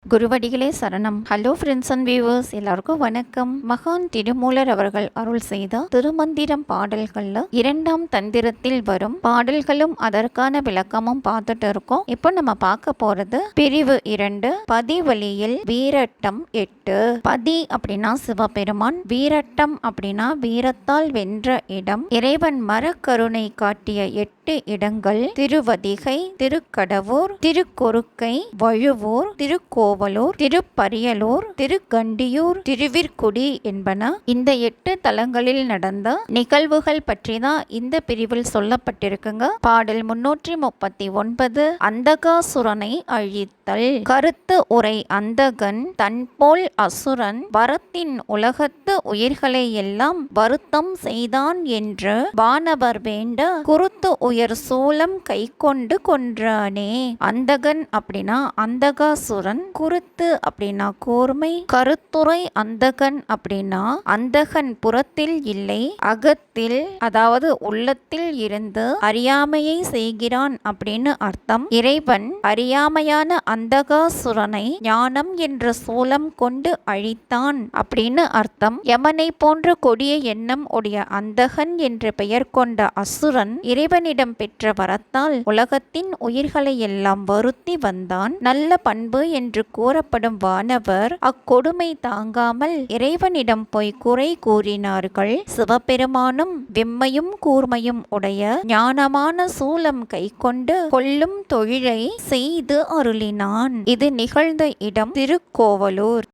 குருவடிகளே சரணம். Hello friends and viewers, எல்லாருக்கும் வணக்கம். மகான் திருமூலர் அவர்கள் அருள் செய்த திருமந்திரம் பாடல்கள்ல 2ஆம் தந்திரத்தில் வரும் பாடல்களும் அதற்கான விளக்கமும் பார்த்துட்டு இருக்கோம். இப்போ நம்ம பார்க்க போறது பிரிவு 2, பதிவழியில் வீரட்டம் 8. பதி அப்படின்னா சிவபெருமான், வீரட்டம் அப்படின்னா வீரத்தால் வென்ற இடம். இறைவன் மரக்கருணை காட்டிய 8 இடங்கள் திருவதிகை, திருக்கடவூர், திருக்கொருக்கை, வழுவூர், திருக்கோவலூர், திருப்பரியலூர், திருக்கண்டியூர், திருவிற்குடி என்பன. இந்த 8 தலங்களில் நடந்த நிகழ்வுகள் பற்றி தான் இந்த பிரிவில் சொல்லப்பட்டிருக்குங்க. பாடல் 339 அந்தகாசுரனை அழித்தல். கருத்து உரை அந்தகன் தன்போல் அசுரன் வரத்தின் உலகத்து உயிர்களை எல்லாம் வருத்தம் செய்தான் என்று வானவர் வேண்ட குருத்து உயர் சூலம் கை கொண்டு கொன்றானே. அந்தகன் அப்படின்னா அந்தகாசுரன், குருத்து அப்படின்னா கூர்மை, கருத்துரை அந்தகன் அப்படின்னா அந்தகன் புறத்தில் இல்லை அகத்தில், அதாவது உள்ளத்தில் இருந்து அறியாமையை செய்கிறான் அப்படின்னு அர்த்தம். இறைவன் அறியாமையான அந்தகாசுரனை ஞானம் என்ற சூலம் கொண்டு அழித்தான் அப்படின்னு அர்த்தம். யமனை போன்ற கொடிய எண்ணம் உடைய அந்தகன் என்ற பெயர் கொண்ட அசுரன் இறைவனிடம் பெற்ற வரத்தால் உலகத்தின் உயிர்களை எல்லாம் வருத்தி வந்தான். நல்ல பண்பு என்று கூறப்படும் வானவர் அக்கொடுமை தாங்காமல் இறைவனிடம் போய் குறை கூறினார்கள். சிவபெருமானும் வெம்மையும் கூர்மையும் உடைய ஞானமான சூலம் கை கொண்டு கொல்லும் தொழிலை செய்து அருளினான். இது நிகழ்ந்த இடம் திருக்கோவலூர்.